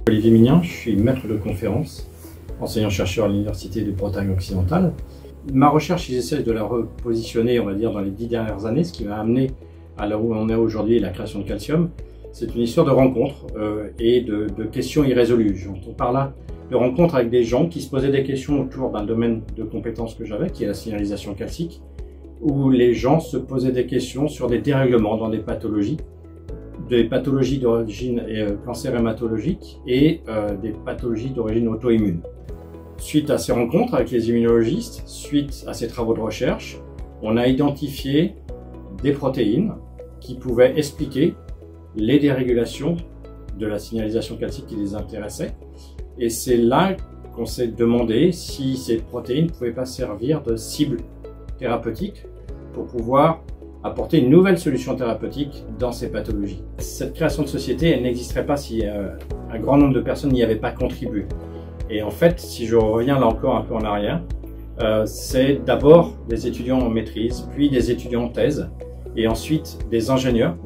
Olivier Mignan, je suis maître de conférence, enseignant-chercheur à l'Université de Bretagne occidentale. Ma recherche, j'essaie de la repositionner, on va dire, dans les 10 dernières années, ce qui m'a amené à là où on est aujourd'hui, la création de Calcium. C'est une histoire de rencontres et de questions irrésolues. J'entends par là de rencontres avec des gens qui se posaient des questions autour d'un domaine de compétences que j'avais, qui est la signalisation calcique, où les gens se posaient des questions sur des dérèglements dans des pathologies d'origine cancéro-hématologique et des pathologies d'origine auto-immune. Suite à ces rencontres avec les immunologistes, suite à ces travaux de recherche, on a identifié des protéines qui pouvaient expliquer les dérégulations de la signalisation calcique qui les intéressaient. Et c'est là qu'on s'est demandé si ces protéines ne pouvaient pas servir de cible thérapeutique pour pouvoir apporter une nouvelle solution thérapeutique dans ces pathologies. Cette création de société, elle n'existerait pas si un grand nombre de personnes n'y avaient pas contribué. Et en fait, si je reviens là encore un peu en arrière, c'est d'abord des étudiants en maîtrise, puis des étudiants en thèse, et ensuite des ingénieurs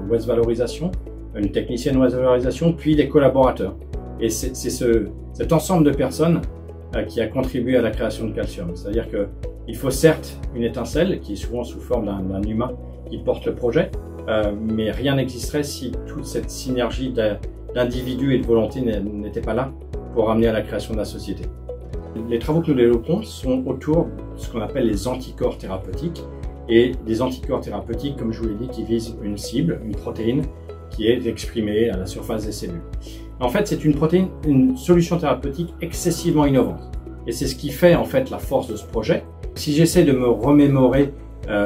Waste Valorisation, une technicienne Waste Valorisation, puis des collaborateurs. Et c'est cet ensemble de personnes qui a contribué à la création de Calcium. C'est-à-dire qu'il faut certes une étincelle, qui est souvent sous forme d'un humain qui porte le projet, mais rien n'existerait si toute cette synergie d'individus et de volonté n'était pas là pour amener à la création de la société. Les travaux que nous développons sont autour de ce qu'on appelle les anticorps thérapeutiques, et des anticorps thérapeutiques, comme je vous l'ai dit, qui visent une cible, une protéine qui est exprimée à la surface des cellules. En fait, c'est une solution thérapeutique excessivement innovante. Et c'est ce qui fait en fait la force de ce projet. Si j'essaie de me remémorer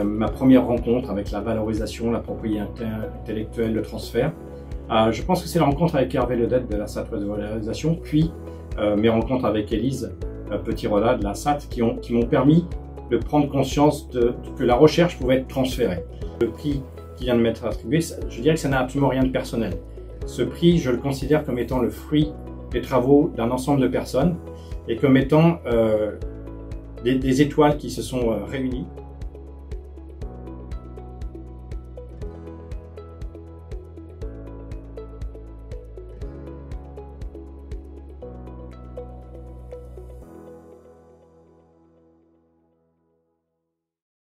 ma première rencontre avec la valorisation, la propriété intellectuelle, le transfert, je pense que c'est la rencontre avec Hervé Ledette de la SAT Waste Valorisation, puis mes rencontres avec Élise Petit-Roda de la SAT qui m'ont permis de prendre conscience que la recherche pouvait être transférée. Le prix qui vient de m'être attribué, je dirais que ça n'a absolument rien de personnel. Ce prix, je le considère comme étant le fruit des travaux d'un ensemble de personnes et comme étant des étoiles qui se sont réunies